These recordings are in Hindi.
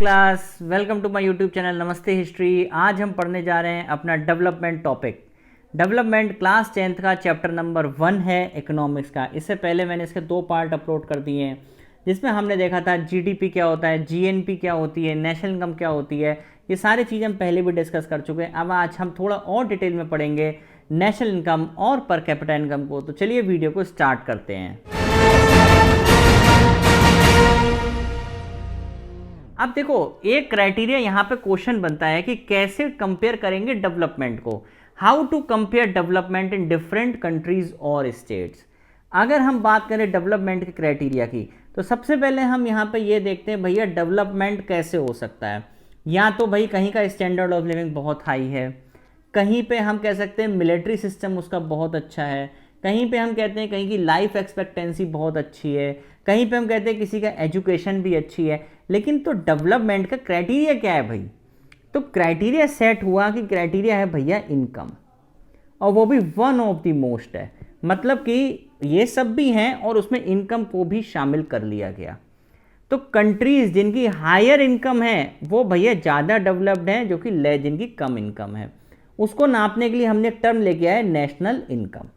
Class welcome to my YouTube channel नमस्ते हिस्ट्री। आज हम पढ़ने जा रहे हैं अपना development topic. Development class 10th का चैप्टर नंबर 1 है इकोनॉमिक्स का। इससे पहले मैंने इसके 2 पार्ट अपलोड कर दिए हैं जिसमें हमने देखा था जीडीपी क्या होता है, जीएनपी क्या होती है, नेशनल इनकम क्या होती है। ये सारी चीज़ें हम पहले भी डिस्कस कर चुके हैं। अब आज हम थोड़ा और डिटेल में पढ़ेंगे नेशनल इनकम और पर कैपिटा इनकम को। तो चलिए वीडियो को स्टार्ट करते हैं। अब देखो, एक क्राइटेरिया यहाँ पे क्वेश्चन बनता है कि कैसे कंपेयर करेंगे डेवलपमेंट को। How to compare development in different countries और स्टेट्स। अगर हम बात करें डेवलपमेंट के क्राइटेरिया की तो सबसे पहले हम यहाँ पे ये देखते हैं भैया डेवलपमेंट कैसे हो सकता है। या तो भाई कहीं का स्टैंडर्ड ऑफ लिविंग बहुत हाई है, कहीं पे हम कह सकते हैं मिलिट्री सिस्टम उसका बहुत अच्छा है, कहीं पे हम कहते हैं कहीं की लाइफ एक्सपेक्टेंसी बहुत अच्छी है, कहीं पे हम कहते हैं किसी का एजुकेशन भी अच्छी है। लेकिन तो डेवलपमेंट का क्राइटेरिया क्या है भाई? तो क्राइटेरिया सेट हुआ कि क्राइटेरिया है भैया इनकम, और वो भी वन ऑफ द मोस्ट है। मतलब कि ये सब भी हैं और उसमें इनकम को भी शामिल कर लिया गया। तो कंट्रीज जिनकी हायर इनकम है वो भैया ज़्यादा डेवलप्ड हैं, जो कि जिनकी कम इनकम है उसको नापने के लिए हमने एक टर्म लेके आए नेशनल इनकम।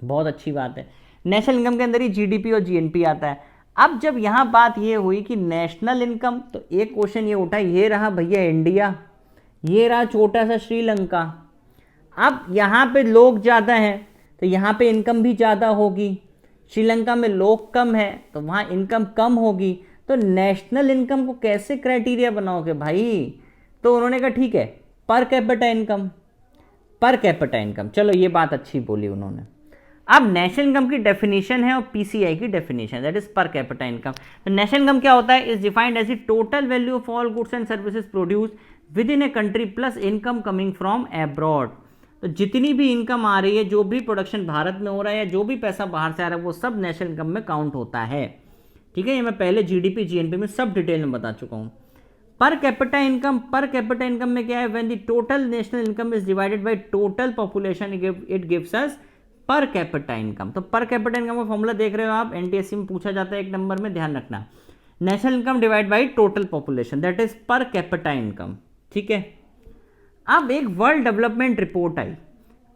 बहुत अच्छी बात है। नेशनल इनकम के अंदर ही जीडीपी और जीएनपी आता है। अब जब यहाँ बात ये हुई कि नेशनल इनकम, तो एक क्वेश्चन ये उठा, ये रहा भैया इंडिया, ये रहा छोटा सा श्रीलंका। अब यहाँ पे लोग ज़्यादा हैं तो यहाँ पे इनकम भी ज़्यादा होगी। श्रीलंका में लोग कम है तो वहाँ इनकम कम होगी। तो नेशनल इनकम को कैसे क्राइटेरिया बनाओगे भाई? तो उन्होंने कहा ठीक है पर कैपिटा इनकम, पर कैपिटा इनकम। चलो ये बात अच्छी बोली उन्होंने। अब नेशनल इनकम की डेफिनेशन है और पीसीआई की definition, that is per capita income. तो नेशनल इनकम क्या होता है? Is defined as the total value of all goods and services produce within a country plus income coming from abroad. तो जितनी भी इनकम आ रही है, जो भी प्रोडक्शन भारत में हो रहा है या जो भी पैसा बाहर से आ रहा है, वो सब नेशनल इनकम में काउंट होता है। ठीक है, ये मैं पहले जीडीपी जीएनपी में सब डिटेल में बता चुका हूँ। पर कैपिटा इनकम, पर कैपिटा इनकम में क्या है? When the total national income is divided by total population it gives us पर कैपिटा इनकम। तो पर कैपिटा इनकम का फॉर्मूला देख रहे हो आप, एनटीएससी में पूछा जाता है 1 नंबर में, ध्यान रखना। National income divide by total population, that is per capita income. ठीक है। अब एक वर्ल्ड डेवलपमेंट रिपोर्ट आई,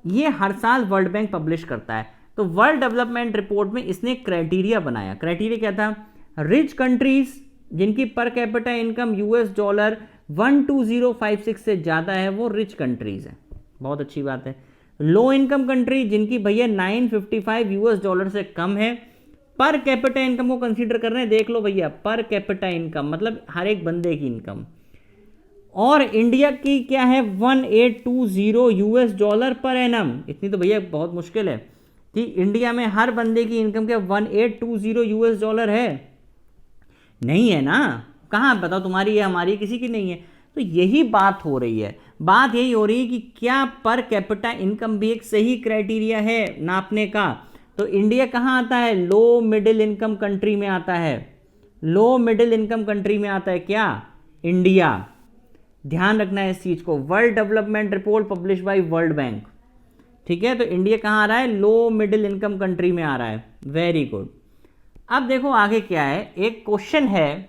ये हर साल वर्ल्ड बैंक पब्लिश करता है। तो वर्ल्ड डेवलपमेंट रिपोर्ट में इसने क्राइटेरिया बनाया। क्राइटेरिया क्या था? रिच कंट्रीज जिनकी पर कैपिटा इनकम $1 12056 से ज़्यादा है वो रिच कंट्रीज है। बहुत अच्छी बात है। लो इनकम कंट्री जिनकी भैया $955 से कम है, पर कैपिटा इनकम को कंसीडर कर रहे हैं। देख लो भैया, पर कैपिटा इनकम मतलब हर एक बंदे की इनकम। और इंडिया की क्या है? $1820 पर एनम। इतनी तो भैया बहुत मुश्किल है। ठीक, इंडिया में हर बंदे की इनकम क्या $1820 है? नहीं है ना? कहाँ बताओ, तुम्हारी है, हमारी, किसी की नहीं है। तो यही बात हो रही है। बात यही हो रही है कि क्या पर कैपिटा इनकम भी एक सही क्राइटेरिया है नापने का? तो इंडिया कहाँ आता है? लो मिडिल इनकम कंट्री में आता है। लो मिडिल इनकम कंट्री में आता है क्या इंडिया? ध्यान रखना है इस चीज को। World development report publish by world bank. ठीक है, तो इंडिया कहाँ आ रहा है? लो मिडिल इनकम कंट्री में आ रहा है। Very good. अब देखो आगे क्या है। एक क्वेश्चन है,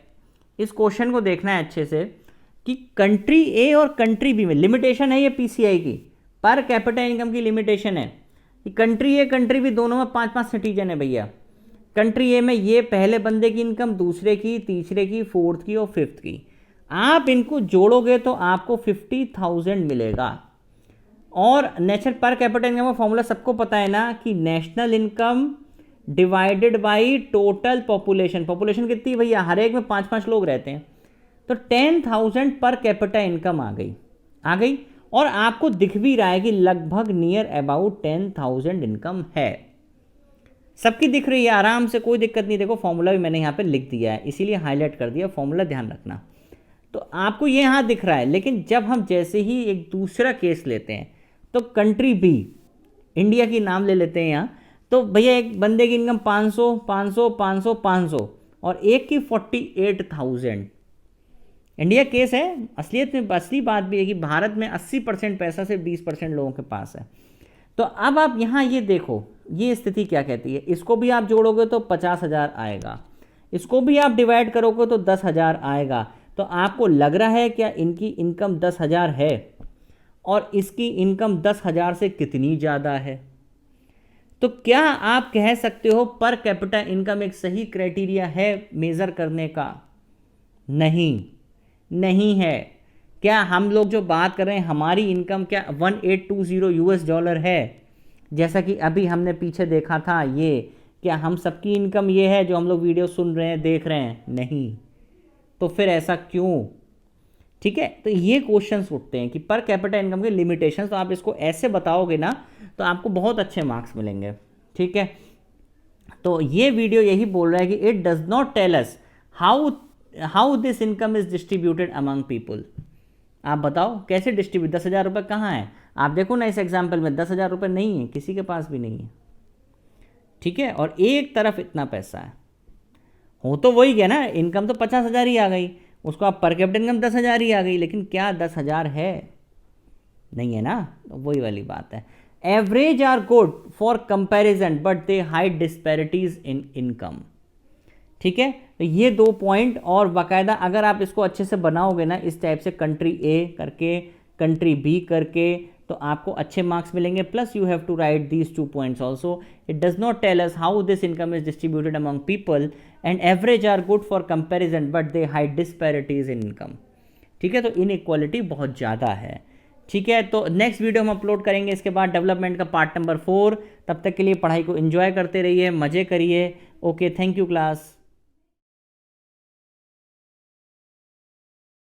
इस क्वेश्चन को देखना है अच्छे से कि कंट्री ए और कंट्री बी में लिमिटेशन है ये पीसीआई की, पर कैपिटा इनकम की लिमिटेशन है कि कंट्री ए कंट्री बी दोनों में 5-5 सिटीजन है भैया। कंट्री ए में ये पहले बंदे की इनकम, दूसरे की, तीसरे की, फोर्थ की और फिफ्थ की। आप इनको जोड़ोगे तो आपको 50,000 मिलेगा। और नेशनल पर कैपिटा इनकम का फॉर्मूला सबको पता है ना कि national income divided by total population. Population कितनी भैया? हर एक में 5-5 लोग रहते हैं। तो 10,000 पर कैपिटा इनकम आ गई। और आपको दिख भी रहा है कि लगभग नियर अबाउट 10,000 इनकम है। सबकी दिख रही है आराम से, कोई दिक्कत नहीं। देखो फॉर्मूला भी मैंने यहाँ पे लिख दिया है, इसीलिए हाईलाइट कर दिया फॉर्मूला, ध्यान रखना। तो आपको ये यहाँ दिख रहा है। लेकिन जब हम जैसे ही एक दूसरा केस लेते हैं तो कंट्री बी, इंडिया की नाम ले लेते हैं यहाँ, तो भैया एक बंदे की इनकम 500 500 500 500 और एक की 48,000। इंडिया केस है। असलियत में असली बात भी है कि भारत में 80% पैसा सिर्फ 20% लोगों के पास है। तो अब आप यहाँ ये देखो, ये स्थिति क्या कहती है। इसको भी आप जोड़ोगे तो 50,000 आएगा, इसको भी आप डिवाइड करोगे तो 10,000 आएगा। तो तो आपको लग रहा है क्या इनकी इनकम 10,000 है और इसकी इनकम 10,000 से कितनी ज़्यादा है? तो क्या आप कह सकते हो पर कैपिटा इनकम एक सही क्राइटेरिया है मेज़र करने का? नहीं, नहीं है। क्या हम लोग जो बात कर रहे हैं हमारी इनकम क्या 1820 यूएस डॉलर है, जैसा कि अभी हमने पीछे देखा था? ये क्या हम सबकी इनकम ये है जो हम लोग वीडियो सुन रहे हैं, देख रहे हैं? नहीं। तो फिर ऐसा क्यों? ठीक है, तो ये क्वेश्चंस उठते हैं कि पर कैपिटा इनकम के लिमिटेशंस, तो आप इसको ऐसे बताओगे ना तो आपको बहुत अच्छे मार्क्स मिलेंगे। ठीक है, तो ये वीडियो यही बोल रहा है कि it does not tell us how this income is distributed among people. आप बताओ कैसे डिस्ट्रीब्यूट, 10,000 रुपये कहाँ है? आप देखो ना इस एग्जाम्पल में 10,000 रुपये नहीं है, किसी के पास भी नहीं है। ठीक है, और एक तरफ इतना पैसा है, हो तो वही गया ना, इनकम तो 50,000 ही आ गई, उसको आप पर कैपिटा इनकम 10,000 ही आ गई, लेकिन क्या 10,000 है? नहीं है ना, तो वही वाली बात है। Average are good for comparison but they hide disparities in income. ठीक है, तो ये 2 पॉइंट, और बाकायदा अगर आप इसको अच्छे से बनाओगे ना इस टाइप से, कंट्री ए करके कंट्री बी करके, तो आपको अच्छे मार्क्स मिलेंगे। Plus you have to write these 2 points also. It does not tell us how this income is distributed among people and average are good for comparison but they hide disparities in income. ठीक है, तो इनइक्वालिटी बहुत ज़्यादा है। ठीक है, तो नेक्स्ट वीडियो हम अपलोड करेंगे इसके बाद डेवलपमेंट का पार्ट नंबर 4। तब तक के लिए पढ़ाई को एंजॉय करते रहिए, मज़े करिए। Okay, thank you class.